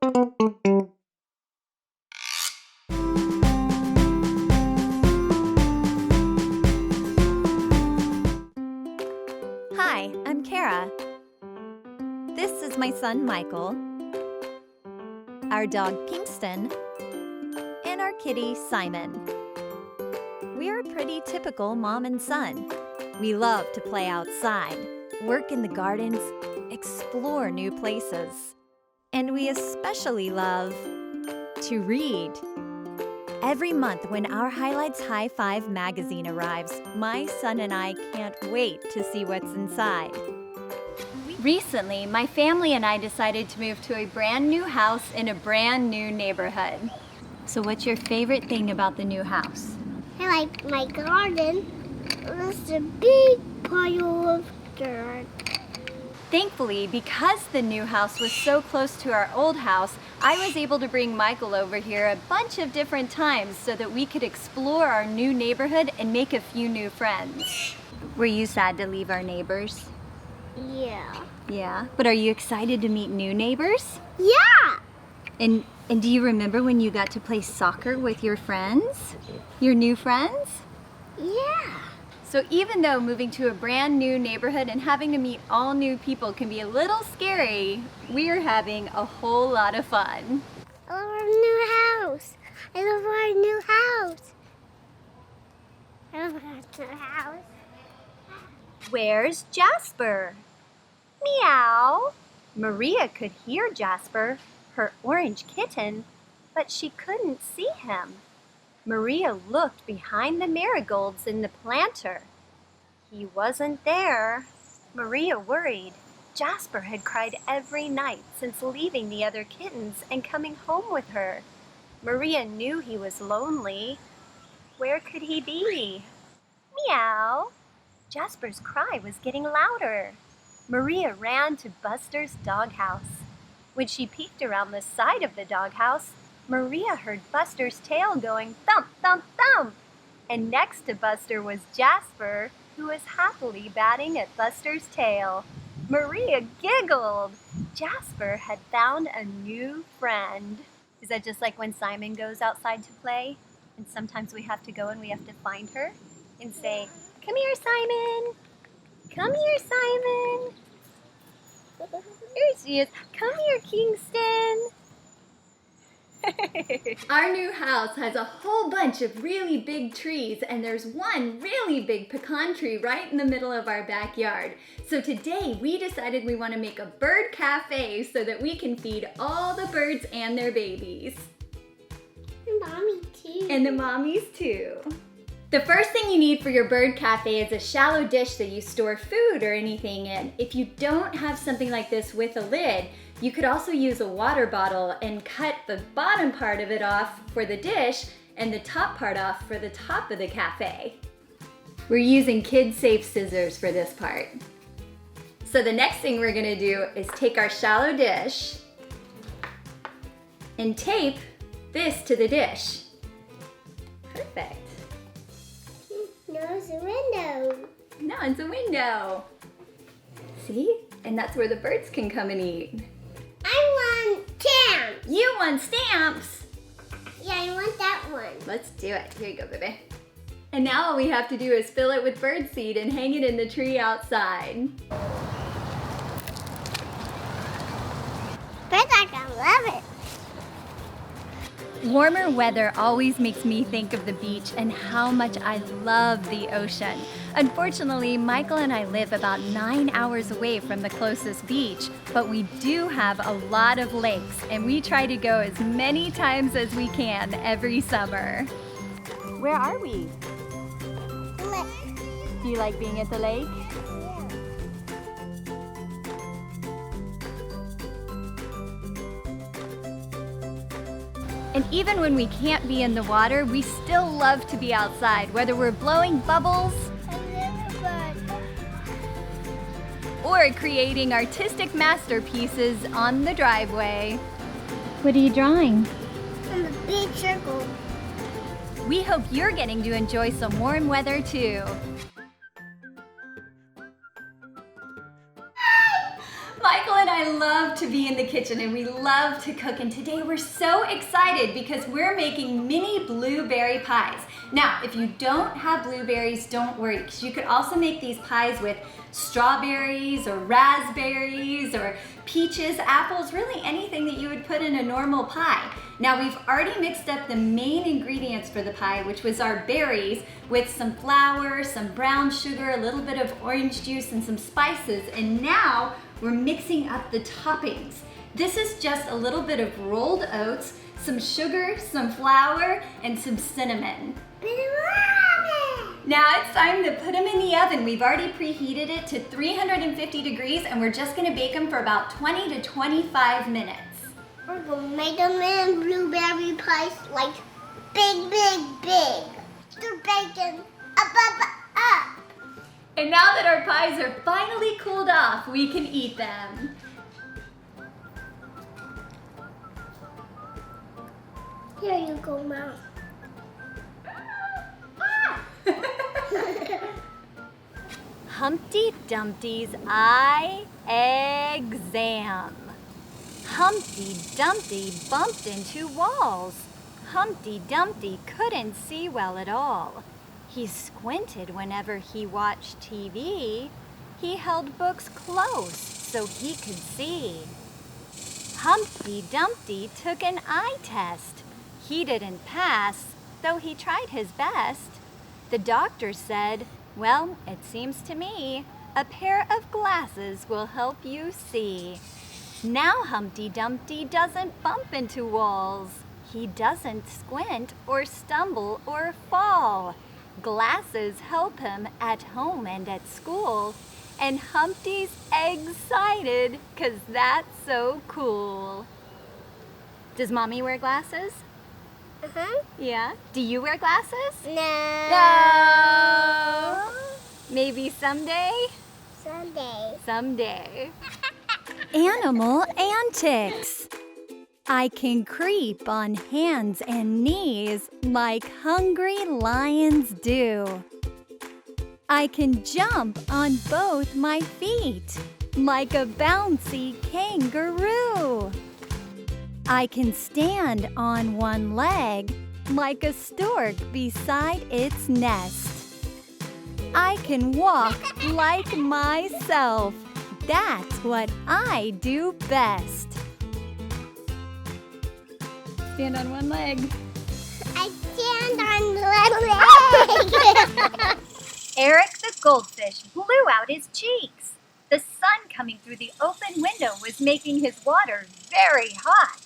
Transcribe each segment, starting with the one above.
Hi, I'm Kara. This is my son Michael, our dog Pinkston, and our kitty Simon. We're a pretty typical mom and son. We love to play outside, work in the gardens, explore new places, and we especially love to read. Every month when our Highlights High Five magazine arrives, my son and I can't wait to see what's inside. Recently, my family and I decided to move to a brand new house in a brand new neighborhood. So what's your favorite thing about the new house? I like my garden. There's a big pile of dirt. Thankfully, because the new house was so close to our old house, I was able to bring Michael over here a bunch of different times so that we could explore our new neighborhood and make a few new friends. Were you sad to leave our neighbors? Yeah. Yeah, but are you excited to meet new neighbors? Yeah! And do you remember when you got to play soccer with your friends? Your new friends? Yeah. So even though moving to a brand new neighborhood and having to meet all new people can be a little scary, we're having a whole lot of fun. I love our new house. I love our new house. I love our new house. Where's Jasper? Meow. Maria could hear Jasper, her orange kitten, but she couldn't see him. Maria looked behind the marigolds in the planter. He wasn't there. Maria worried. Jasper had cried every night since leaving the other kittens and coming home with her. Maria knew he was lonely. Where could he be? Meow. Jasper's cry was getting louder. Maria ran to Buster's doghouse. When she peeked around the side of the doghouse, Maria heard Buster's tail going thump, thump, thump. And next to Buster was Jasper, who was happily batting at Buster's tail. Maria giggled. Jasper had found a new friend. Is that just like when Simon goes outside to play? And sometimes we have to go and we have to find her and say, "Come here, Simon. Come here, Simon." Here she is. "Come here, Kingston." Our new house has a whole bunch of really big trees, and there's one really big pecan tree right in the middle of our backyard. So today we decided we want to make a bird cafe so that we can feed all the birds and their babies. And Mommy too. And the mommies too. The first thing you need for your bird cafe is a shallow dish that you store food or anything in. If you don't have something like this with a lid, you could also use a water bottle and cut the bottom part of it off for the dish and the top part off for the top of the cafe. We're using kid-safe scissors for this part. So the next thing we're gonna do is take our shallow dish and tape this to the dish. Perfect. No, it's a window. No, it's a window. See? And that's where the birds can come and eat. I want stamps. You want stamps? Yeah, I want that one. Let's do it. Here you go, baby. And now all we have to do is fill it with birdseed and hang it in the tree outside. Birds are gonna love it. Warmer weather always makes me think of the beach and how much I love the ocean. Unfortunately, Michael and I live about 9 hours away from the closest beach, but we do have a lot of lakes, and we try to go as many times as we can every summer. Where are we? Look. Do you like being at the lake? And even when we can't be in the water, we still love to be outside, whether we're blowing bubbles or creating artistic masterpieces on the driveway. What are you drawing? I'm a big circle. We hope you're getting to enjoy some warm weather too. Michael and I love to be in the kitchen and we love to cook, and today we're so excited because we're making mini blueberry pies. Now, if you don't have blueberries, don't worry, because you could also make these pies with strawberries or raspberries or peaches, apples, really anything that you would put in a normal pie. Now, we've already mixed up the main ingredients for the pie, which was our berries with some flour, some brown sugar, a little bit of orange juice, and some spices, and now we're mixing up the toppings. This is just a little bit of rolled oats, some sugar, some flour, and some cinnamon. Now it's time to put them in the oven. We've already preheated it to 350 degrees and we're just gonna bake them for about 20 to 25 minutes. We're gonna make them in blueberry pies like big, big, big. They're baking up. And now that our pies are finally cooled off, we can eat them. Here you go, Mom. Humpty Dumpty's eye exam. Humpty Dumpty bumped into walls. Humpty Dumpty couldn't see well at all. He squinted whenever he watched TV. He held books close so he could see. Humpty Dumpty took an eye test. He didn't pass, though he tried his best. The doctor said, "Well, it seems to me a pair of glasses will help you see." Now Humpty Dumpty doesn't bump into walls. He doesn't squint or stumble or fall. Glasses help him at home and at school. And Humpty's excited 'cause that's so cool. Does Mommy wear glasses? Yeah. Do you wear glasses? No. No. Maybe someday? Someday. Animal antics. I can creep on hands and knees like hungry lions do. I can jump on both my feet like a bouncy kangaroo. I can stand on one leg like a stork beside its nest. I can walk like myself. That's what I do best. Stand on one leg. I stand on one leg. Eric the goldfish blew out his cheeks. The sun coming through the open window was making his water very hot.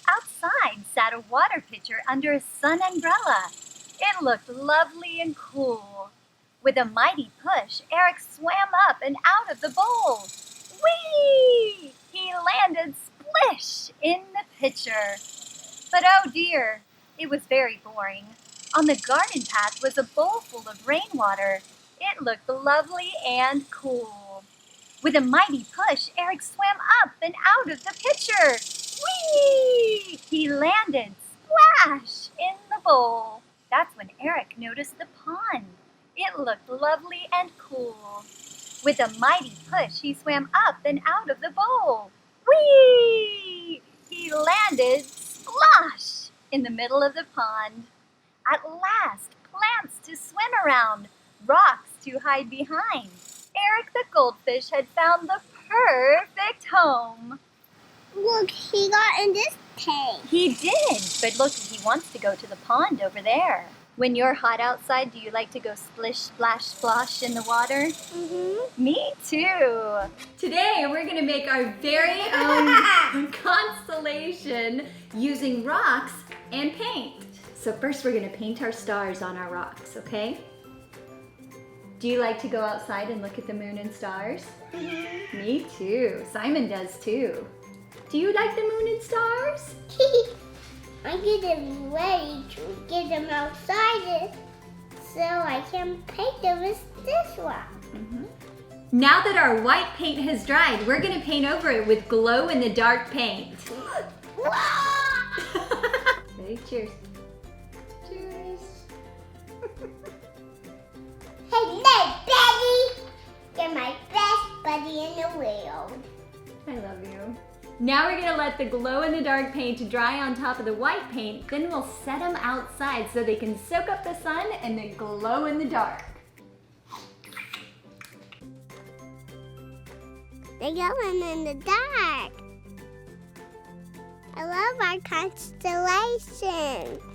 Outside sat a water pitcher under a sun umbrella. It looked lovely and cool. With a mighty push, Eric swam up and out of the bowl. Whee! He landed splish in the pitcher. But oh dear, it was very boring. On the garden path was a bowl full of rainwater. It looked lovely and cool. With a mighty push, Eric swam up and out of the pitcher. Whee! He landed splash in the bowl. That's when Eric noticed the pond. It looked lovely and cool. With a mighty push, he swam up and out of the bowl. Whee! He landed splosh in the middle of the pond. At last, plants to swim around, rocks to hide behind. Eric the goldfish had found the perfect home. Look, he got in this tank. He did, but look, he wants to go to the pond over there. When you're hot outside, do you like to go splish, splash, splosh in the water? Me too. Today, we're gonna make our very own constellation using rocks and paint. So first, we're gonna paint our stars on our rocks, okay? Do you like to go outside and look at the moon and stars? Me too. Simon does too. Do you like the moon and stars? I'm getting ready to get them outside so I can paint them with this one. Now that our white paint has dried, we're gonna paint over it with glow-in-the-dark paint. Ready? Cheers. Cheers. Hey, Betty! You're my best buddy in the world. I love you. Now we're gonna let the glow-in-the-dark paint dry on top of the white paint, then we'll set them outside so they can soak up the sun and then glow in the dark. They're going in the dark. I love our constellation.